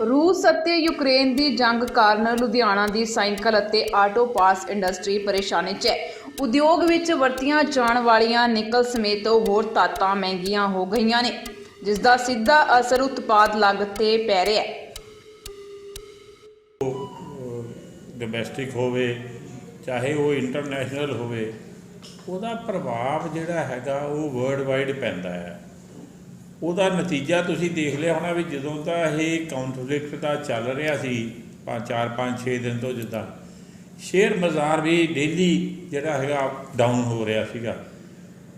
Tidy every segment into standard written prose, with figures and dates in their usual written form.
रूस ਅਤੇ यूक्रेन की जंग कारण लुधियाना की साइकिल ਅਤੇ आटो पास इंडस्ट्री परेशानी 'ਚ है। उद्योग ਵਿੱਚ ਵਰਤੀਆਂ ਜਾਣ ਵਾਲੀਆਂ ਨਿਕਲ ਸਮੇਤ ਹੋਰ ਧਾਤਾਂ ਮਹਿੰਗੀਆਂ ਹੋ ਗਈਆਂ ਨੇ, ਜਿਸ ਦਾ ਸਿੱਧਾ ਅਸਰ ਉਤਪਾਦ ਲਾਗਤ ਤੇ ਪੈ ਰਿਹਾ ਹੈ। ਡੋਮੈਸਟਿਕ ਹੋਵੇ ਚਾਹੇ ਉਹ ਇੰਟਰਨੈਸ਼ਨਲ ਹੋਵੇ, ਉਹਦਾ ਪ੍ਰਭਾਵ ਜਿਹੜਾ ਹੈਗਾ ਉਹ ਵਰਲਡ ਵਾਈਡ ਪੈਂਦਾ ਹੈ। ਉਹਦਾ ਨਤੀਜਾ ਤੁਸੀਂ ਦੇਖ ਲਿਆ ਹੋਣਾ ਵੀ ਜਦੋਂ ਤਾਂ ਇਹ ਕੌਨਫਲਿਕਟ ਦਾ ਚੱਲ ਰਿਹਾ ਸੀ 4-5-6 ਦਿਨ ਤੋਂ, ਜਿੱਦਾਂ ਸ਼ੇਅਰ ਬਾਜ਼ਾਰ ਵੀ ਡੇਲੀ ਜਿਹੜਾ ਹੈਗਾ ਡਾਊਨ ਹੋ ਰਿਹਾ ਸੀਗਾ,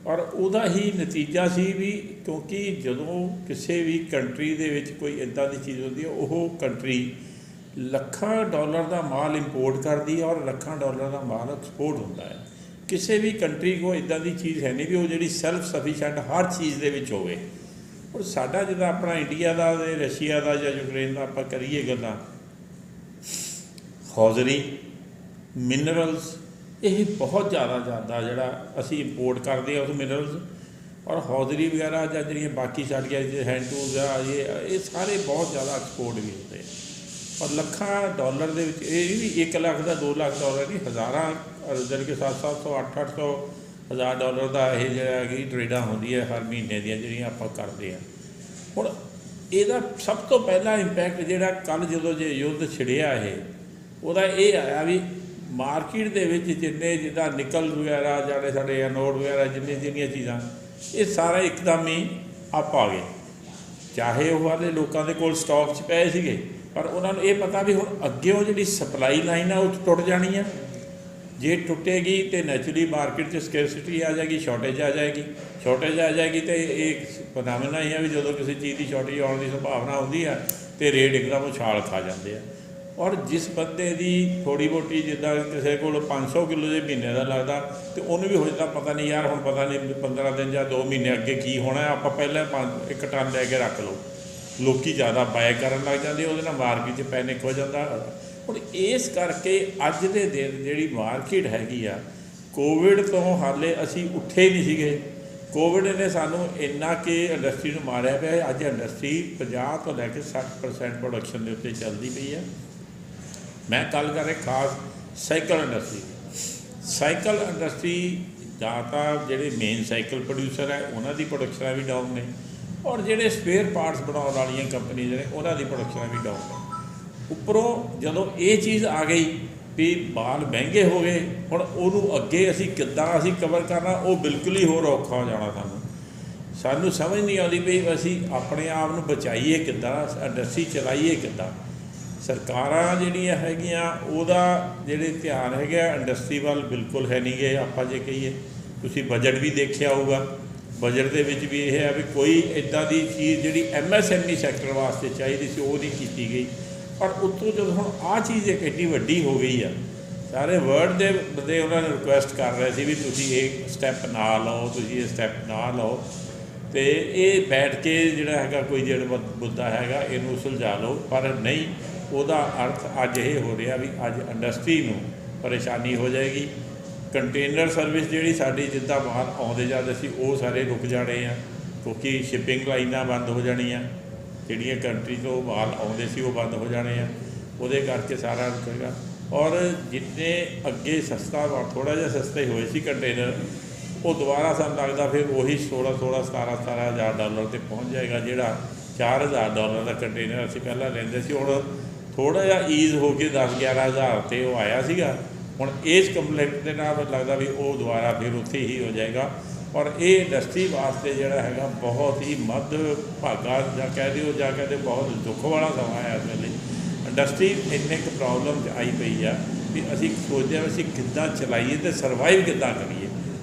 ਔਰ ਉਹਦਾ ਹੀ ਨਤੀਜਾ ਸੀ ਵੀ ਕਿਉਂਕਿ ਜਦੋਂ ਕਿਸੇ ਵੀ ਕੰਟਰੀ ਦੇ ਵਿੱਚ ਕੋਈ ਇੱਦਾਂ ਦੀ ਚੀਜ਼ ਹੁੰਦੀ ਹੈ, ਉਹ ਕੰਟਰੀ ਲੱਖਾਂ ਡਾਲਰ ਦਾ ਮਾਲ ਇੰਪੋਰਟ ਕਰਦੀ ਹੈ ਔਰ ਲੱਖਾਂ ਡਾਲਰ ਦਾ ਮਾਲ ਐਕਸਪੋਰਟ ਹੁੰਦਾ ਹੈ। ਕਿਸੇ ਵੀ ਕੰਟਰੀ ਕੋਲ ਇੱਦਾਂ ਦੀ ਚੀਜ਼ ਹੈ ਨਹੀਂ ਵੀ ਉਹ ਜਿਹੜੀ ਸੈਲਫ ਸਫੀਸ਼ੈਂਟ ਹਰ ਚੀਜ਼ ਦੇ ਵਿੱਚ ਹੋਵੇ। ਔਰ ਸਾਡਾ ਜਿੱਦਾਂ ਆਪਣਾ ਇੰਡੀਆ ਦਾ ਅਤੇ ਰਸ਼ੀਆ ਦਾ ਜਾਂ ਯੂਕਰੇਨ ਦਾ ਆਪਾਂ ਕਰੀਏ ਗੱਲਾਂ, ਹੌਜ਼ਰੀ, ਮਿਨਰਲਸ, ਇਹ ਬਹੁਤ ਜ਼ਿਆਦਾ ਜਿਹੜਾ ਅਸੀਂ ਇੰਪੋਰਟ ਕਰਦੇ ਹਾਂ ਉਸ ਮਿਨਰਲਸ ਔਰ ਹੌਜ਼ਰੀ ਵਗੈਰਾ ਜਾਂ ਜਿਹੜੀਆਂ ਬਾਕੀ ਸਾਡੀਆਂ ਹੈਂਡ ਟੂਲਸ ਆ, ਇਹ ਸਾਰੇ ਬਹੁਤ ਜ਼ਿਆਦਾ ਐਕਸਪੋਰਟ ਵੀ ਹੁੰਦੇ ਔਰ ਲੱਖਾਂ ਡਾਲਰ ਦੇ ਵਿੱਚ। ਇਹ ਵੀ 1 ਲੱਖ ਦਾ 2 ਲੱਖ ਡਾਲਰ ਨਹੀਂ, ਹਜ਼ਾਰਾਂ ਜਾਣੀ ਕਿ 700-700 800-800 ਹਜ਼ਾਰ ਡਾਲਰ ਦਾ ਇਹ ਜਿਹੜਾ ਹੈਗੀ ਟਰੇਡਾਂ ਹੁੰਦੀ ਹੈ ਹਰ ਮਹੀਨੇ ਦੀਆਂ ਜਿਹੜੀਆਂ ਆਪਾਂ ਕਰਦੇ ਹਾਂ। ਹੁਣ ਇਹਦਾ ਸਭ ਤੋਂ ਪਹਿਲਾ ਇੰਪੈਕਟ ਜਿਹੜਾ ਕੱਲ੍ਹ ਜਦੋਂ ਜੇ ਯੁੱਧ ਛਿੜਿਆ ਉਹਦਾ ਇਹ ਆਇਆ ਵੀ ਮਾਰਕੀਟ ਦੇ ਵਿੱਚ ਜਿੰਨੇ ਜਿੱਦਾਂ ਨਿਕਲ ਵਗੈਰਾ ਜਿਹੜੇ ਸਾਡੇ ਐਨੋਡ ਵਗੈਰਾ ਜਿੰਨੀਆਂ ਚੀਜ਼ਾਂ, ਇਹ ਸਾਰਾ ਇੱਕਦਮ ਹੀ ਅੱਪ ਆ ਗਏ। ਚਾਹੇ ਉਹ ਵਾਲੇ ਲੋਕਾਂ ਦੇ ਕੋਲ ਸਟਾਕ 'ਚ ਪਏ ਸੀਗੇ, ਪਰ ਉਹਨਾਂ ਨੂੰ ਇਹ ਪਤਾ ਵੀ ਹੁਣ ਅੱਗੇ ਉਹ ਜਿਹੜੀ ਸਪਲਾਈ ਲਾਈਨ ਆ ਉਹ ਟੁੱਟ ਜਾਣੀ ਆ। ਜੇ ਟੁੱਟੇਗੀ ਤਾਂ ਨੈਚੁਰਲੀ ਮਾਰਕੀਟ 'ਚ ਸਕੈਰਸਿਟੀ ਆ ਜਾਏਗੀ, ਸ਼ਾਰਟੇਜ ਆ ਜਾਏਗੀ ਅਤੇ ਇਹ ਫੈਨਾਮੇਨਾ ਹੀ ਆ ਵੀ ਜਦੋਂ ਕਿਸੇ ਚੀਜ਼ ਦੀ ਸ਼ਾਰਟੇਜ ਆਉਣ ਦੀ ਸੰਭਾਵਨਾ ਹੁੰਦੀ ਆ ਅਤੇ ਰੇਟ ਇੱਕਦਮ ਉਛਾਲ ਖਾ ਜਾਂਦੇ ਆ। ਔਰ ਜਿਸ ਬੰਦੇ ਦੀ ਥੋੜ੍ਹੀ ਬਹੁਤੀ ਜਿੱਦਾਂ ਕਿਸੇ ਕੋਲ 500 ਕਿਲੋ ਦੇ ਮਹੀਨੇ ਦਾ ਲੱਗਦਾ ਅਤੇ ਉਹਨੂੰ ਵੀ ਹੋ ਜਾਂਦਾ ਪਤਾ ਨਹੀਂ ਯਾਰ ਹੁਣ ਪਤਾ ਨਹੀਂ 15 ਦਿਨ ਜਾਂ 2 ਮਹੀਨੇ ਅੱਗੇ ਕੀ ਹੋਣਾ, ਆਪਾਂ ਪਹਿਲਾਂ 1 ਟਨ ਲੈ ਕੇ ਰੱਖ ਲਓ। ਲੋਕ ਜ਼ਿਆਦਾ ਬਾਏ ਕਰਨ ਲੱਗ ਜਾਂਦੇ, ਉਹਦੇ ਨਾਲ ਮਾਰਕੀਟ 'ਚ ਪੈਨਿਕ ਹੋ ਜਾਂਦਾ। ਹੁਣ ਇਸ ਕਰਕੇ ਅੱਜ ਦੇ ਦਿਨ ਜਿਹੜੀ ਮਾਰਕੀਟ ਹੈਗੀ ਆ, ਕੋਵਿਡ ਤੋਂ ਹਾਲੇ ਅਸੀਂ ਉੱਠੇ ਨਹੀਂ ਸੀਗੇ। ਕੋਵਿਡ ਨੇ ਸਾਨੂੰ ਇੰਨਾ ਕਿ ਇੰਡਸਟਰੀ ਨੂੰ ਮਾਰਿਆ ਪਿਆ। ਅੱਜ ਇੰਡਸਟਰੀ 50 ਤੋਂ ਲੈ ਕੇ 60% ਪ੍ਰੋਡਕਸ਼ਨ ਦੇ ਉੱਤੇ ਚੱਲਦੀ ਪਈ ਆ। ਮੈਂ ਗੱਲ ਕਰ ਰਿਹਾ ਖਾਸ ਸਾਈਕਲ ਇੰਡਸਟਰੀ ਜਾਂ ਤਾਂ ਜਿਹੜੇ ਮੇਨ ਸਾਈਕਲ ਪ੍ਰੋਡਿਊਸਰ ਹੈ ਉਹਨਾਂ ਦੀ ਪ੍ਰੋਡਕਸ਼ਨਾਂ ਵੀ ਡਾਊਨ ਨੇ, ਔਰ ਜਿਹੜੇ ਸਪੇਅਰ ਪਾਰਟਸ ਬਣਾਉਣ ਵਾਲੀਆਂ ਕੰਪਨੀਆਂ ਨੇ ਉਹਨਾਂ ਦੀ ਪ੍ਰੋਡਕਸ਼ਨਾਂ ਵੀ ਡਾਊਨ ਨੇ। ਉੱਪਰੋਂ ਜਦੋਂ ਇਹ ਚੀਜ਼ ਆ ਗਈ ਵੀ ਮਾਲ ਮਹਿੰਗੇ ਹੋ ਗਏ, ਹੁਣ ਉਹਨੂੰ ਅੱਗੇ ਅਸੀਂ ਕਿੱਦਾਂ ਕਵਰ ਕਰਨਾ, ਉਹ ਬਿਲਕੁਲ ਹੀ ਹੋਰ ਔਖਾ ਹੋ ਜਾਣਾ। ਸਾਨੂੰ ਸਮਝ ਨਹੀਂ ਆਉਂਦੀ ਵੀ ਅਸੀਂ ਆਪਣੇ ਆਪ ਨੂੰ ਬਚਾਈਏ ਕਿੱਦਾਂ, ਇੰਡਸਟਰੀ ਚਲਾਈਏ ਕਿੱਦਾਂ। ਸਰਕਾਰਾਂ ਜਿਹੜੀਆਂ ਹੈਗੀਆਂ ਉਹਦਾ ਜਿਹੜੇ ਧਿਆਨ ਹੈਗਾ ਇੰਡਸਟਰੀ ਵੱਲ ਬਿਲਕੁਲ ਹੈ ਨਹੀਂ ਗੇ। ਆਪਾਂ ਜੇ ਕਹੀਏ, ਤੁਸੀਂ ਬਜਟ ਵੀ ਦੇਖਿਆ ਹੋਊਗਾ, ਬਜਟ ਦੇ ਵਿੱਚ ਵੀ ਇਹ ਹੈ ਵੀ ਕੋਈ ਇੱਦਾਂ ਦੀ ਚੀਜ਼ ਜਿਹੜੀ MSME ਸੈਕਟਰ ਵਾਸਤੇ ਚਾਹੀਦੀ ਸੀ ਉਹ ਨਹੀਂ ਕੀਤੀ ਗਈ। ਔਰ ਉੱਤੋਂ ਜਦੋਂ ਹੁਣ ਆਹ ਚੀਜ਼ ਇੱਕ ਐਡੀ ਵੱਡੀ ਹੋ ਗਈ ਆ, ਸਾਰੇ ਵਰਲਡ ਦੇ ਬੰਦੇ ਉਹਨਾਂ ਨੂੰ ਰਿਕੁਐਸਟ ਕਰ ਰਹੇ ਸੀ ਵੀ ਤੁਸੀਂ ਇਹ ਸਟੈਪ ਨਾ ਲਓ, ਤੁਸੀਂ ਇਹ ਸਟੈਪ ਨਾ ਲਓ, ਅਤੇ ਇਹ ਬੈਠ ਕੇ ਜਿਹੜਾ ਹੈਗਾ ਕੋਈ ਜਿਹੜਾ ਮੁੱਦਾ ਹੈਗਾ ਇਹਨੂੰ ਸੁਲਝਾ ਲਓ। ਪਰ ਨਹੀਂ, ਉਹਦਾ ਅਰਥ ਅੱਜ ਇਹ ਹੋ ਰਿਹਾ ਵੀ ਅੱਜ ਇੰਡਸਟਰੀ ਨੂੰ ਪਰੇਸ਼ਾਨੀ ਹੋ ਜਾਏਗੀ। ਕੰਟੇਨਰ ਸਰਵਿਸ ਜਿਹੜੀ ਸਾਡੀ ਜਿੱਦਾਂ ਬਾਹਰ ਆਉਂਦੇ ਜਾਂਦੇ ਸੀ ਉਹ ਸਾਰੇ ਰੁਕ ਜਾਣੇ ਆ, ਕਿਉਂਕਿ ਸ਼ਿਪਿੰਗ ਲਾਈਨਾਂ ਬੰਦ ਹੋ ਜਾਣੀਆਂ, ਜਿਹੜੀਆਂ ਕੰਟਰੀ ਤੋਂ ਮਾਲ ਆਉਂਦੇ ਸੀ ਉਹ ਬੰਦ ਹੋ ਜਾਣੇ ਆ, ਉਹਦੇ ਕਰਕੇ ਸਾਰਾ ਰੁਕੇਗਾ। ਔਰ ਜਿੰਨੇ ਅੱਗੇ ਸਸਤਾ ਥੋੜ੍ਹਾ ਜਿਹਾ ਸਸਤੇ ਹੋਏ ਸੀ ਕੰਟੇਨਰ, ਉਹ ਦੁਬਾਰਾ ਸਾਨੂੰ ਲੱਗਦਾ ਫਿਰ ਉਹੀ 17 ਹਜ਼ਾਰ ਡਾਲਰ 'ਤੇ ਪਹੁੰਚ ਜਾਏਗਾ। ਜਿਹੜਾ 4,000 ਡਾਲਰ ਦਾ ਕੰਟੇਨਰ ਅਸੀਂ ਪਹਿਲਾਂ ਲੈਂਦੇ ਸੀ, ਹੁਣ ਥੋੜ੍ਹਾ ਜਿਹਾ ਈਜ਼ ਹੋ ਕੇ 10-11 ਹਜ਼ਾਰ 'ਤੇ ਉਹ ਆਇਆ ਸੀਗਾ। ਹੁਣ ਇਸ ਕੰਪਲੇਂਟ ਦੇ ਨਾਲ ਲੱਗਦਾ ਵੀ ਉਹ ਦੁਬਾਰਾ ਫਿਰ ਉੱਥੇ ਹੀ ਹੋ ਜਾਏਗਾ। ਔਰ ਇਹ ਇੰਡਸਟਰੀ ਵਾਸਤੇ ਜਿਹੜਾ ਹੈਗਾ ਬਹੁਤ ਹੀ ਮੱਧ ਭਾਗਾ ਜਾਂ ਕਹਿ ਦਿਓ ਜਾਂ ਕਹਿੰਦੇ ਬਹੁਤ ਦੁੱਖ ਵਾਲਾ ਸਮਾਂ ਹੈ। ਇਸ ਵੇਲੇ ਇੰਡਸਟਰੀ ਇੰਨੇ ਕੁ ਪ੍ਰੋਬਲਮ 'ਚ ਆਈ ਪਈ ਆ ਵੀ ਅਸੀਂ ਸੋਚਦੇ ਹਾਂ ਅਸੀਂ ਕਿੱਦਾਂ ਚਲਾਈਏ ਅਤੇ ਸਰਵਾਈਵ ਕਿੱਦਾਂ ਕਰੀਏ,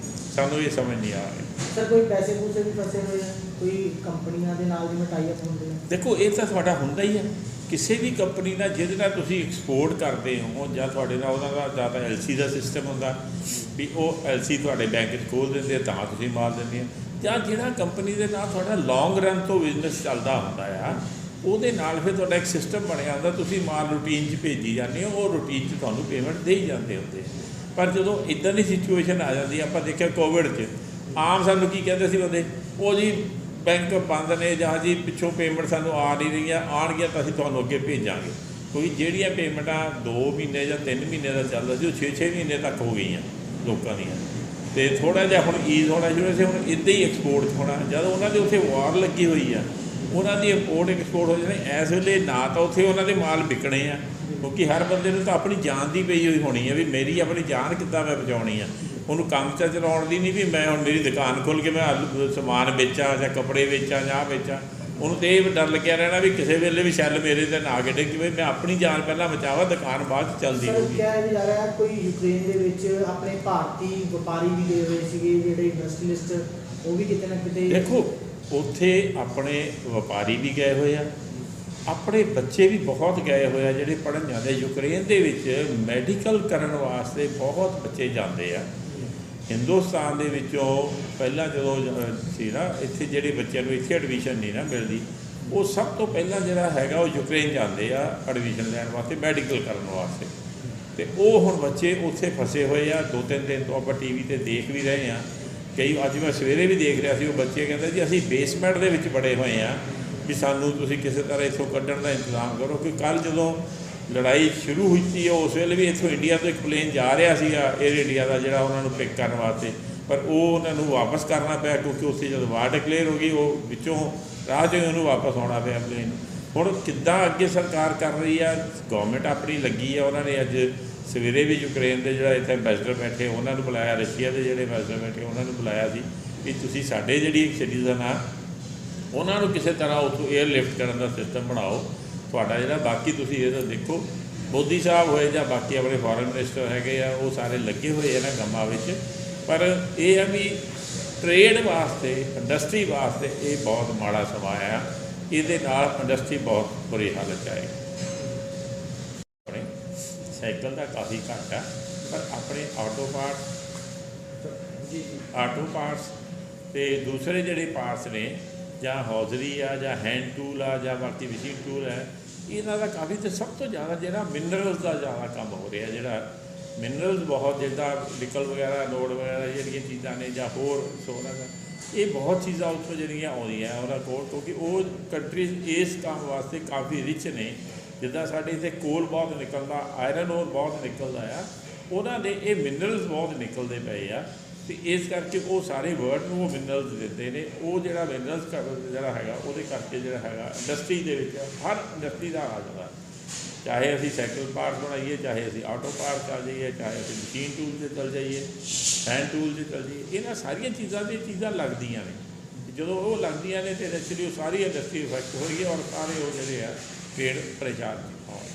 ਸਾਨੂੰ ਇਹ ਸਮਝ ਨਹੀਂ ਆ ਰਹੀ। ਸਰ ਕੋਈ ਪੈਸੇ ਪੂਸੇ ਵੀ ਫਸੇ ਹੋਏ ਆ, ਕੋਈ ਕੰਪਨੀਆਂ ਦੇ ਨਾਲ ਜਿਵੇਂ ਟਾਈ ਅਪ ਹੁੰਦੇ ਆ? ਦੇਖੋ ਇਹ ਤਾਂ ਤੁਹਾਡਾ ਹੁੰਦਾ ਹੀ ਹੈ, ਕਿਸੇ ਵੀ ਕੰਪਨੀ ਨਾਲ ਜਿਹਦੇ ਨਾਲ ਤੁਸੀਂ ਐਕਸਪੋਰਟ ਕਰਦੇ ਹੋ ਜਾਂ ਤੁਹਾਡੇ ਨਾਲ ਉਹਨਾਂ ਦਾ ਜਾਂ ਤਾਂ LC ਦਾ ਸਿਸਟਮ ਹੁੰਦਾ ਵੀ ਉਹ LC ਤੁਹਾਡੇ ਬੈਂਕ 'ਚ ਖੋਲ੍ਹ ਦਿੰਦੇ ਤਾਂ ਤੁਸੀਂ ਮਾਲ ਦਿੰਦੇ ਆ, ਜਾਂ ਜਿਹੜਾ ਕੰਪਨੀ ਦੇ ਨਾਲ ਤੁਹਾਡਾ ਲੌਂਗ ਰਨ ਤੋਂ ਬਿਜ਼ਨਸ ਚੱਲਦਾ ਹੁੰਦਾ ਆ ਉਹਦੇ ਨਾਲ ਫਿਰ ਤੁਹਾਡਾ ਇੱਕ ਸਿਸਟਮ ਬਣਿਆ ਹੁੰਦਾ, ਤੁਸੀਂ ਮਾਲ ਰੂਟੀਨ 'ਚ ਭੇਜੀ ਜਾਂਦੇ ਹੋ, ਉਹ ਰੂਟੀਨ 'ਚ ਤੁਹਾਨੂੰ ਪੇਮੈਂਟ ਦੇ ਹੀ ਜਾਂਦੇ ਹੁੰਦੇ। ਪਰ ਜਦੋਂ ਇੱਦਾਂ ਦੀ ਸਿਚੁਏਸ਼ਨ ਆ ਜਾਂਦੀ, ਆਪਾਂ ਦੇਖਿਆ ਕੋਵਿਡ 'ਚ ਆਮ ਸਾਨੂੰ ਕੀ ਕਹਿੰਦੇ ਸੀ ਬੰਦੇ, ਉਹ ਜੀ ਬੈਂਕ ਬੰਦ ਨੇ ਜਾਂ ਜੀ ਪਿੱਛੋਂ ਪੇਮੈਂਟ ਸਾਨੂੰ ਆ ਨਹੀਂ ਰਹੀਆਂ, ਆਉਣਗੀਆਂ ਤਾਂ ਅਸੀਂ ਤੁਹਾਨੂੰ ਅੱਗੇ ਭੇਜਾਂਗੇ। ਕੋਈ ਜਿਹੜੀਆਂ ਪੇਮੈਂਟਾਂ 2 ਮਹੀਨੇ ਜਾਂ 3 ਮਹੀਨੇ ਦਾ ਚੱਲਦਾ ਸੀ ਉਹ 6-6 ਮਹੀਨੇ ਤੱਕ ਹੋ ਗਈਆਂ ਲੋਕਾਂ ਦੀਆਂ। ਅਤੇ ਥੋੜ੍ਹਾ ਜਿਹਾ ਹੁਣ ਈਜ਼ ਹੋਣਾ ਸ਼ੁਰੂ ਸੀ, ਹੁਣ ਇੱਦਾਂ ਹੀ ਐਕਸਪੋਰਟ ਹੋਣਾ। ਜਦ ਉਹਨਾਂ ਦੇ ਉੱਥੇ ਵਾਰ ਲੱਗੀ ਹੋਈ ਆ, ਉਹਨਾਂ ਦੀ ਇੰਪੋਰਟ ਐਕਸਪੋਰਟ ਹੋ ਜਾਣੀ। ਇਸ ਵੇਲੇ ਨਾ ਤਾਂ ਉੱਥੇ ਉਹਨਾਂ ਦੇ ਮਾਲ ਵਿਕਣੇ ਆ, ਕਿਉਂਕਿ ਹਰ ਬੰਦੇ ਨੂੰ ਤਾਂ ਆਪਣੀ ਜਾਨ ਦੀ ਪਈ ਹੋਈ ਹੋਣੀ ਹੈ ਵੀ ਮੇਰੀ ਆਪਣੀ ਜਾਨ ਕਿੱਦਾਂ ਮੈਂ ਬਚਾਉਣੀ ਆ। ਉਹਨੂੰ ਕੰਮ 'ਚ ਚਲਾਉਣ ਦੀ ਨਹੀਂ ਵੀ ਮੈਂ ਹੁਣ ਮੇਰੀ ਦੁਕਾਨ ਖੋਲ੍ਹ ਕੇ ਮੈਂ ਸਮਾਨ ਵੇਚਾਂ ਜਾਂ ਕੱਪੜੇ ਵੇਚਾਂ ਜਾਂ ਵੇਚਾਂ। ਉਹਨੂੰ ਤਾਂ ਇਹ ਡਰ ਲੱਗਿਆ ਰਹਿਣਾ ਵੀ ਕਿਸੇ ਵੇਲੇ ਵੀ ਛੱਲ ਮੇਰੇ 'ਤੇ ਨਾ ਗਿਰੇ, ਕਿ ਮੈਂ ਆਪਣੀ ਜਾਨ ਪਹਿਲਾਂ ਬਚਾਵਾਂ, ਦੁਕਾਨ ਬਾਅਦ 'ਚ ਚੱਲਦੀ ਰਹੂਗੀ। ਕਿਹਾ ਵੀ ਜਾ ਰਿਹਾ ਕੋਈ ਯੂਕਰੇਨ ਦੇ ਵਿੱਚ ਆਪਣੇ ਭਾਰਤੀ ਵਪਾਰੀ ਵੀ ਗਏ ਹੋਏ ਸੀਗੇ, ਜਿਹੜੇ ਇੰਡਸਟਰੀਲਿਸਟ, ਉਹ ਵੀ ਕਿਤੇ ਨਾ ਕਿਤੇ। ਦੇਖੋ ਉੱਥੇ ਆਪਣੇ ਵਪਾਰੀ ਵੀ ਗਏ ਹੋਏ ਆ, ਆਪਣੇ ਬੱਚੇ ਵੀ ਬਹੁਤ ਗਏ ਹੋਏ ਆ ਜਿਹੜੇ ਪੜ੍ਹਨ ਜਾਂਦੇ। ਯੂਕਰੇਨ ਦੇ ਵਿੱਚ ਮੈਡੀਕਲ ਕਰਨ ਵਾਸਤੇ ਬਹੁਤ ਬੱਚੇ ਜਾਂਦੇ ਆ। ਹਿੰਦੁਸਤਾਨ ਦੇ ਵਿੱਚੋਂ ਪਹਿਲਾਂ ਜਦੋਂ ਸੀ ਨਾ, ਇੱਥੇ ਜਿਹੜੇ ਬੱਚਿਆਂ ਨੂੰ ਇੱਥੇ ਐਡਮਿਸ਼ਨ ਨਹੀਂ ਨਾ ਮਿਲਦੀ, ਉਹ ਸਭ ਤੋਂ ਪਹਿਲਾਂ ਜਿਹੜਾ ਹੈਗਾ ਉਹ ਯੂਕਰੇਨ ਜਾਂਦੇ ਆ ਐਡਮਿਸ਼ਨ ਲੈਣ ਵਾਸਤੇ, ਮੈਡੀਕਲ ਕਰਨ ਵਾਸਤੇ। ਅਤੇ ਉਹ ਹੁਣ ਬੱਚੇ ਉੱਥੇ ਫਸੇ ਹੋਏ ਆ। 2-3 ਦਿਨ ਤੋਂ ਆਪਾਂ ਟੀਵੀ 'ਤੇ ਦੇਖ ਵੀ ਰਹੇ ਹਾਂ। ਕਈ ਅੱਜ ਮੈਂ ਸਵੇਰੇ ਵੀ ਦੇਖ ਰਿਹਾ ਸੀ, ਉਹ ਬੱਚੇ ਕਹਿੰਦੇ ਜੀ ਅਸੀਂ ਬੇਸਮੈਂਟ ਦੇ ਵਿੱਚ ਬੜੇ ਹੋਏ ਹਾਂ, ਵੀ ਸਾਨੂੰ ਤੁਸੀਂ ਕਿਸੇ ਤਰ੍ਹਾਂ ਇੱਥੋਂ ਕੱਢਣ ਦਾ ਇੰਤਜ਼ਾਮ ਕਰੋ। ਕਿ ਕੱਲ੍ਹ ਜਦੋਂ ਲੜਾਈ ਸ਼ੁਰੂ ਹੋਈ ਸੀ, ਉਸ ਵੇਲੇ ਵੀ ਇੱਥੋਂ ਇੰਡੀਆ ਤੋਂ ਇੱਕ ਪਲੇਨ ਜਾ ਰਿਹਾ ਸੀਗਾ ਏਅਰ ਇੰਡੀਆ ਦਾ, ਜਿਹੜਾ ਉਹਨਾਂ ਨੂੰ ਪਿਕ ਕਰਨ ਵਾਸਤੇ, ਪਰ ਉਹ ਉਹਨਾਂ ਨੂੰ ਵਾਪਸ ਕਰਨਾ ਪਿਆ ਕਿਉਂਕਿ ਉੱਥੇ ਜਦੋਂ ਵਾਰ ਡਿਕਲੇਅਰ ਹੋ ਗਈ, ਉਹ ਵਿੱਚੋਂ ਰਾਹ 'ਚੋਂ ਹੀ ਉਹਨੂੰ ਵਾਪਸ ਆਉਣਾ ਪਿਆ ਪਲੇਨ। ਹੁਣ ਕਿੱਦਾਂ ਅੱਗੇ ਸਰਕਾਰ ਕਰ ਰਹੀ ਆ, ਗੌਰਮੈਂਟ ਆਪਣੀ ਲੱਗੀ ਆ। ਉਹਨਾਂ ਨੇ ਅੱਜ ਸਵੇਰੇ ਵੀ ਯੂਕਰੇਨ ਦੇ ਜਿਹੜਾ ਇੱਥੇ ਐਂਬੈਸਡਰ ਬੈਠੇ ਉਹਨਾਂ ਨੂੰ ਬੁਲਾਇਆ, ਰਸ਼ੀਆ ਦੇ ਜਿਹੜੇ ਐਂਬੈਸਡਰ ਬੈਠੇ ਉਹਨਾਂ ਨੂੰ ਬੁਲਾਇਆ ਸੀ ਵੀ ਤੁਸੀਂ ਸਾਡੇ ਜਿਹੜੀ ਸਿਟੀਜ਼ਨ ਆ ਉਹਨਾਂ ਨੂੰ ਕਿਸੇ ਤਰ੍ਹਾਂ ਉੱਥੋਂ ਏਅਰ ਲਿਫਟ ਕਰਨ ਦਾ ਸਿਸਟਮ ਬਣਾਓ ਤੁਹਾਡਾ ਜਿਹੜਾ। ਬਾਕੀ ਤੁਸੀਂ ਇਹ ਤਾਂ ਦੇਖੋ, ਮੋਦੀ ਸਾਹਿਬ ਹੋਏ ਜਾਂ ਬਾਕੀ ਆਪਣੇ ਫੋਰਨ ਮਿਨਿਸਟਰ ਹੈਗੇ ਆ, ਉਹ ਸਾਰੇ ਲੱਗੇ ਹੋਏ ਆ ਨਾ ਕੰਮਾਂ ਵਿੱਚ। ਪਰ ਇਹ ਆ ਵੀ ਟਰੇਡ ਵਾਸਤੇ, ਇੰਡਸਟਰੀ ਵਾਸਤੇ ਇਹ ਬਹੁਤ ਮਾੜਾ ਸਮਾਂ ਆ। ਇਹਦੇ ਨਾਲ ਇੰਡਸਟਰੀ ਬਹੁਤ ਬੁਰੀ ਹਾਲਤ 'ਚ ਆਏਗੀ। ਆਪਣੇ ਸਾਈਕਲ ਦਾ ਕਾਫੀ ਘੱਟ ਆ, ਪਰ ਆਪਣੇ ਆਟੋ ਪਾਰਟਸ ਅਤੇ ਦੂਸਰੇ ਜਿਹੜੇ ਪਾਰਟਸ ਨੇ, ਜਾਂ ਹੌਜ਼ਰੀ ਆ ਜਾਂ ਹੈਂਡ ਟੂਲ ਆ ਜਾਂ ਬਾਕੀ ਮਸ਼ੀਨ ਟੂਲ ਹੈ, ਇਹਨਾਂ ਦਾ ਕਾਫੀ। ਅਤੇ ਸਭ ਤੋਂ ਜ਼ਿਆਦਾ ਜਿਹੜਾ ਮਿਨਰਲਸ ਦਾ ਜ਼ਿਆਦਾ ਕੰਮ ਹੋ ਰਿਹਾ, ਜਿਹੜਾ ਮਿਨਰਲਸ ਬਹੁਤ, ਜਿੱਦਾਂ ਨਿਕਲ ਵਗੈਰਾ, ਲੋਡ ਵਗੈਰਾ ਜਿਹੜੀਆਂ ਚੀਜ਼ਾਂ ਨੇ, ਜਾਂ ਹੋਰ ਸੋਨਾ ਦਾ, ਇਹ ਬਹੁਤ ਚੀਜ਼ਾਂ ਉੱਥੋਂ ਜਿਹੜੀਆਂ ਆਉਂਦੀਆਂ ਉਹਨਾਂ ਕੋਲ, ਕਿਉਂਕਿ ਉਹ ਕੰਟਰੀਜ਼ ਇਸ ਕੰਮ ਵਾਸਤੇ ਕਾਫੀ ਰਿਚ ਨੇ। ਜਿੱਦਾਂ ਸਾਡੇ ਇੱਥੇ ਕੋਲ ਬਹੁਤ ਨਿਕਲਦਾ, ਆਇਰਨ ਔਰ ਬਹੁਤ ਨਿਕਲਦਾ ਆ, ਉਹਨਾਂ ਦੇ ਇਹ ਮਿਨਰਲਸ ਬਹੁਤ ਨਿਕਲਦੇ ਪਏ ਆ। ਅਤੇ ਇਸ ਕਰਕੇ ਉਹ ਸਾਰੇ ਵਰਲਡ ਨੂੰ ਉਹ ਮਿਨਰਲਸ ਦਿੰਦੇ ਨੇ। ਉਹ ਜਿਹੜਾ ਮਿਨਰਲਸ ਜਿਹੜਾ ਹੈਗਾ, ਉਹਦੇ ਕਰਕੇ ਜਿਹੜਾ ਹੈਗਾ ਇੰਡਸਟਰੀ ਦੇ ਵਿੱਚ ਹਰ ਇੰਡਸਟਰੀ ਦਾ ਆ ਜਾਂਦਾ। ਚਾਹੇ ਅਸੀਂ ਸਾਈਕਲ ਪਾਰਟ ਬਣਾਈਏ, ਚਾਹੇ ਅਸੀਂ ਆਟੋ ਪਾਰਟ ਆ ਜਾਈਏ, ਚਾਹੇ ਅਸੀਂ ਮਸ਼ੀਨ ਟੂਲ 'ਤੇ ਚੱਲ ਜਾਈਏ, ਹੈਂਡ ਟੂਲ 'ਤੇ ਚੱਲ ਜਾਈਏ, ਇਹਨਾਂ ਸਾਰੀਆਂ ਚੀਜ਼ਾਂ 'ਤੇ ਚੀਜ਼ਾਂ ਲੱਗਦੀਆਂ ਨੇ। ਜਦੋਂ ਉਹ ਲੱਗਦੀਆਂ ਨੇ ਤਾਂ ਨੈਚੁਰਲੀ ਉਹ ਸਾਰੀ ਇੰਡਸਟਰੀ ਇਫੈਕਟ ਹੋਏਗੀ ਔਰ ਸਾਰੇ ਉਹ ਜਿਹੜੇ ਆ ਪੇੜ ਪਰੇਸ਼ਾਨ ਹੋਣਗੇ।